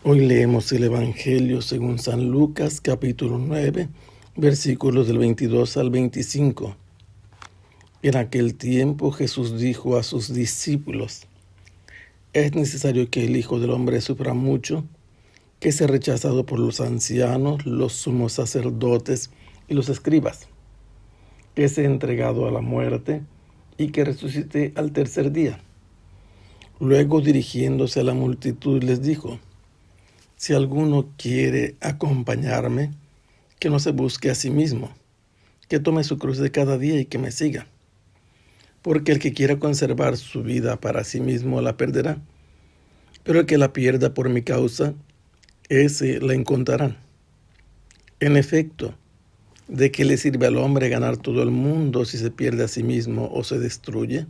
Hoy leemos el Evangelio según San Lucas, capítulo 9, versículos del 22 al 25. En aquel tiempo Jesús dijo a sus discípulos: es necesario que el Hijo del Hombre sufra mucho, que sea rechazado por los ancianos, los sumos sacerdotes y los escribas, que sea entregado a la muerte y que resucite al tercer día. Luego, dirigiéndose a la multitud, les dijo: si alguno quiere acompañarme, que no se busque a sí mismo, que tome su cruz de cada día y que me siga. Porque el que quiera conservar su vida para sí mismo la perderá, pero el que la pierda por mi causa, ese la encontrará. En efecto, ¿de qué le sirve al hombre ganar todo el mundo si se pierde a sí mismo o se destruye?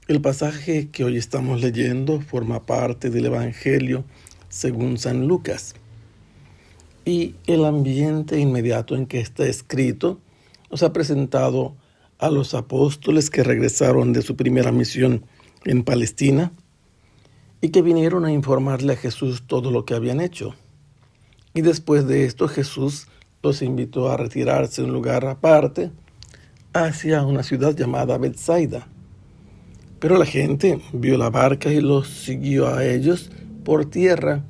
El pasaje que hoy estamos leyendo forma parte del Evangelio según San Lucas. Y el ambiente inmediato en que está escrito nos ha presentado a los apóstoles que regresaron de su primera misión en Palestina y que vinieron a informarle a Jesús todo lo que habían hecho. Y después de esto Jesús los invitó a retirarse a un lugar aparte hacia una ciudad llamada Betsaida. Pero la gente vio la barca y los siguió a ellos por tierra,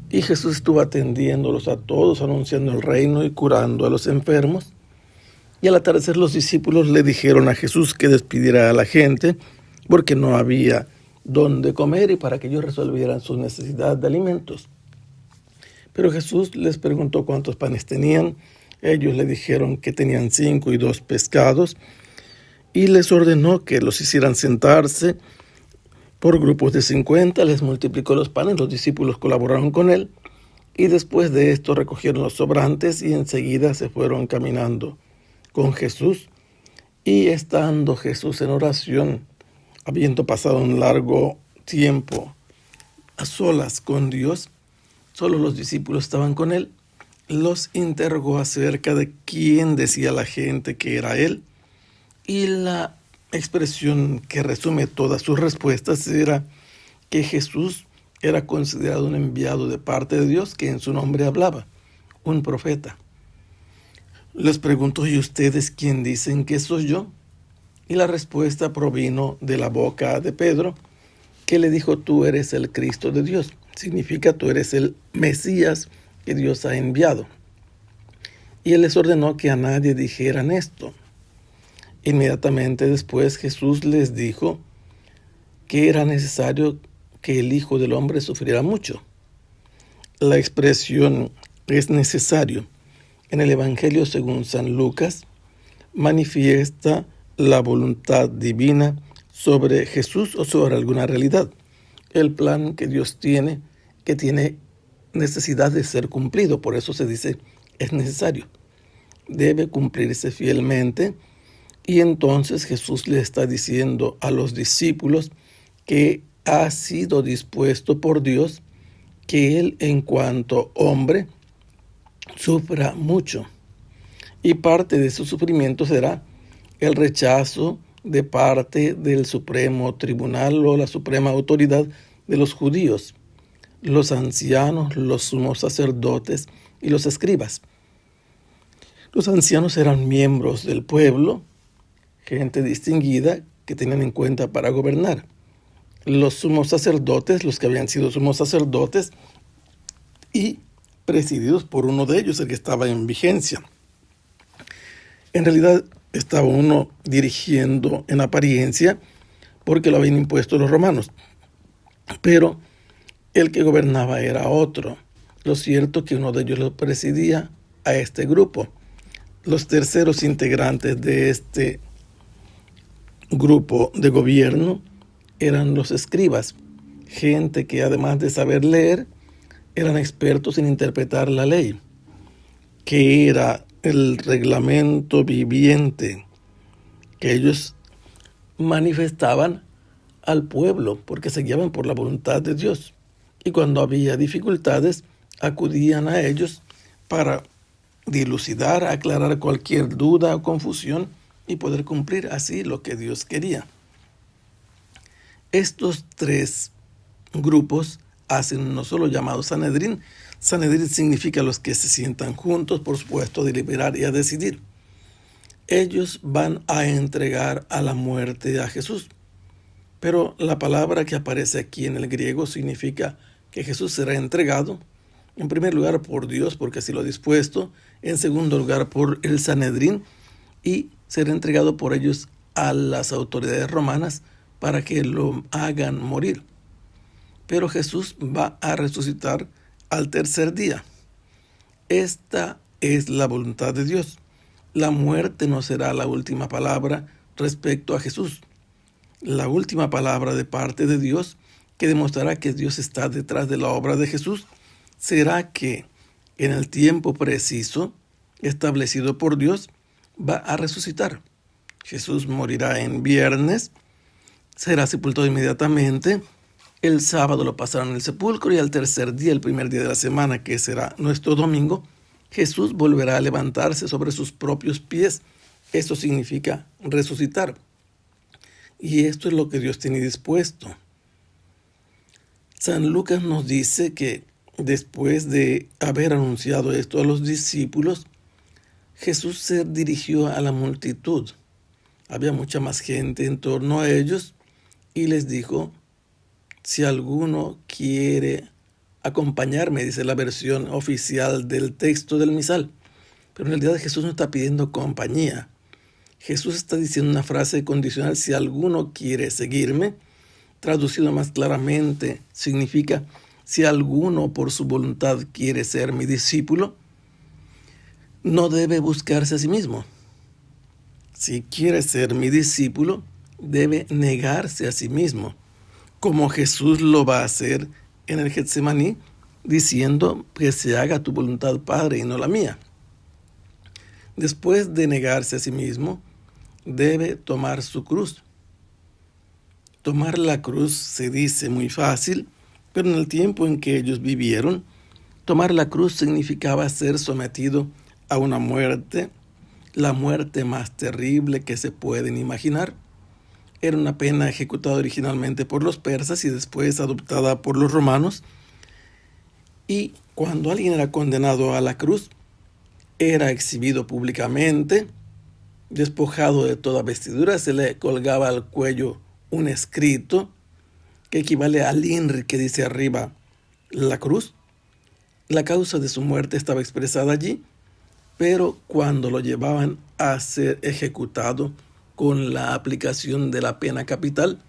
y Jesús estuvo atendiéndolos a todos, anunciando el reino y curando a los enfermos. Y al atardecer los discípulos le dijeron a Jesús que despidiera a la gente, porque no había dónde comer y para que ellos resolvieran su necesidad de alimentos. Pero Jesús les preguntó cuántos panes tenían. Ellos le dijeron que tenían 5 y 2 pescados, y les ordenó que los hicieran sentarse por grupos de 50, les multiplicó los panes, los discípulos colaboraron con él, y después de esto recogieron los sobrantes y enseguida se fueron caminando con Jesús. Y estando Jesús en oración, habiendo pasado un largo tiempo a solas con Dios, solo los discípulos estaban con él, los interrogó acerca de quién decía la gente que era él. Y la expresión que resume todas sus respuestas era que Jesús era considerado un enviado de parte de Dios, que en su nombre hablaba, un profeta. Les preguntó: ¿y ustedes quién dicen que soy yo? Y la respuesta provino de la boca de Pedro, que le dijo: tú eres el Cristo de Dios. Significa, tú eres el Mesías que Dios ha enviado. Y él les ordenó que a nadie dijeran esto. Inmediatamente después Jesús les dijo que era necesario que el Hijo del Hombre sufriera mucho. La expresión "es necesario" en el Evangelio según San Lucas manifiesta la voluntad divina sobre Jesús o sobre alguna realidad, el plan que Dios tiene, que tiene necesidad de ser cumplido. Por eso se dice es necesario. Debe cumplirse fielmente. Y entonces Jesús le está diciendo a los discípulos que ha sido dispuesto por Dios que Él, en cuanto hombre, sufra mucho. Y parte de su sufrimiento será el rechazo de parte del Supremo Tribunal o la Suprema Autoridad de los judíos, los ancianos, los sumos sacerdotes y los escribas. Los ancianos eran miembros del pueblo, gente distinguida que tenían en cuenta para gobernar. Los sumos sacerdotes, los que habían sido sumos sacerdotes y presididos por uno de ellos, el que estaba en vigencia. En realidad estaba uno dirigiendo en apariencia porque lo habían impuesto los romanos, pero el que gobernaba era otro. Lo cierto es que uno de ellos lo presidía a este grupo. Los terceros integrantes de este grupo de gobierno eran los escribas, gente que además de saber leer, eran expertos en interpretar la ley, que era el reglamento viviente que ellos manifestaban al pueblo, porque se guiaban por la voluntad de Dios. Y cuando había dificultades, acudían a ellos para dilucidar, aclarar cualquier duda o confusión y poder cumplir así lo que Dios quería. Estos tres grupos hacen uno solo, llamado Sanedrín. Sanedrín significa los que se sientan juntos, por supuesto, a deliberar y a decidir. Ellos van a entregar a la muerte a Jesús. Pero la palabra que aparece aquí en el griego significa que Jesús será entregado, en primer lugar por Dios, porque así lo ha dispuesto, en segundo lugar por el Sanedrín, y será entregado por ellos a las autoridades romanas para que lo hagan morir. Pero Jesús va a resucitar al tercer día. Esta es la voluntad de Dios. La muerte no será la última palabra respecto a Jesús. La última palabra de parte de Dios, que demostrará que Dios está detrás de la obra de Jesús, será que en el tiempo preciso establecido por Dios va a resucitar. Jesús morirá en viernes, será sepultado inmediatamente, el sábado lo pasarán en el sepulcro y al tercer día, el primer día de la semana, que será nuestro domingo, Jesús volverá a levantarse sobre sus propios pies. Eso significa resucitar. Y esto es lo que Dios tiene dispuesto. San Lucas nos dice que después de haber anunciado esto a los discípulos, Jesús se dirigió a la multitud. Había mucha más gente en torno a ellos y les dijo: si alguno quiere acompañarme, dice la versión oficial del texto del misal. Pero en realidad Jesús no está pidiendo compañía. Jesús está diciendo una frase condicional: si alguno quiere seguirme. Traducido más claramente, significa: si alguno por su voluntad quiere ser mi discípulo, no debe buscarse a sí mismo. Si quiere ser mi discípulo, debe negarse a sí mismo, como Jesús lo va a hacer en el Getsemaní, diciendo: que se haga tu voluntad, Padre, y no la mía. Después de negarse a sí mismo, debe tomar su cruz. Tomar la cruz se dice muy fácil, pero en el tiempo en que ellos vivieron, tomar la cruz significaba ser sometido a una muerte, la muerte más terrible que se pueden imaginar. Era una pena ejecutada originalmente por los persas y después adoptada por los romanos. Y cuando alguien era condenado a la cruz, era exhibido públicamente, despojado de toda vestidura, se le colgaba al cuello un escrito que equivale al INRI que dice arriba la cruz. La causa de su muerte estaba expresada allí, pero cuando lo llevaban a ser ejecutado con la aplicación de la pena capital,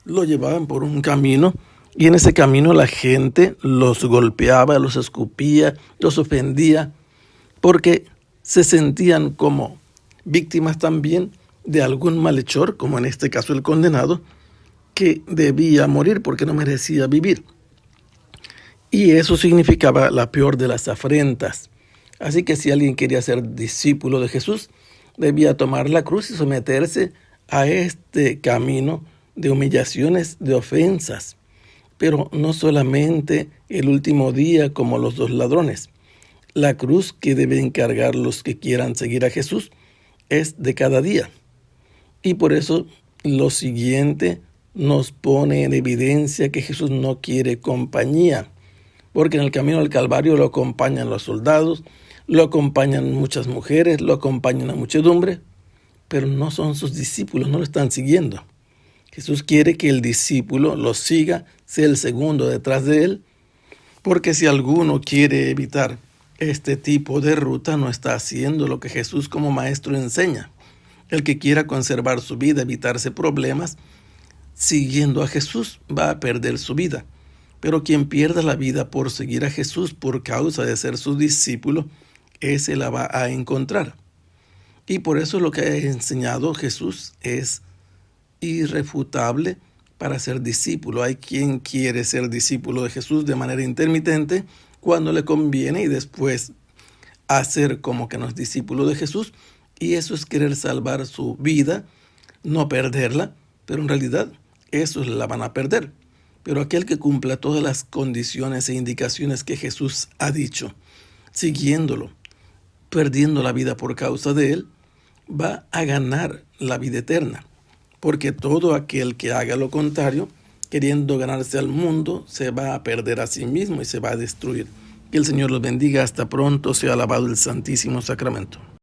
lo llevaban por un camino y en ese camino la gente los golpeaba, los escupía, los ofendía, porque se sentían como víctimas también de algún malhechor, como en este caso el condenado, que debía morir porque no merecía vivir. Y eso significaba la peor de las afrentas. Así que si alguien quería ser discípulo de Jesús, debía tomar la cruz y someterse a este camino de humillaciones, de ofensas. Pero no solamente el último día como los dos ladrones. La cruz que deben cargar los que quieran seguir a Jesús es de cada día. Y por eso lo siguiente nos pone en evidencia que Jesús no quiere compañía, porque en el camino al Calvario lo acompañan los soldados, lo acompañan muchas mujeres, lo acompaña una muchedumbre, pero no son sus discípulos, no lo están siguiendo. Jesús quiere que el discípulo lo siga, sea el segundo detrás de él, porque si alguno quiere evitar este tipo de ruta, no está haciendo lo que Jesús como maestro enseña. El que quiera conservar su vida, evitarse problemas, siguiendo a Jesús, va a perder su vida. Pero quien pierda la vida por seguir a Jesús por causa de ser su discípulo, ese la va a encontrar. Y por eso lo que ha enseñado Jesús es irrefutable para ser discípulo. Hay quien quiere ser discípulo de Jesús de manera intermitente cuando le conviene y después hacer como que no es discípulo de Jesús. Y eso es querer salvar su vida, no perderla, pero en realidad eso la van a perder. Pero aquel que cumpla todas las condiciones e indicaciones que Jesús ha dicho, siguiéndolo, perdiendo la vida por causa de él, va a ganar la vida eterna. Porque todo aquel que haga lo contrario queriendo ganarse al mundo, se va a perder a sí mismo y se va a destruir. Que el Señor los bendiga. Hasta pronto. Sea alabado el Santísimo Sacramento.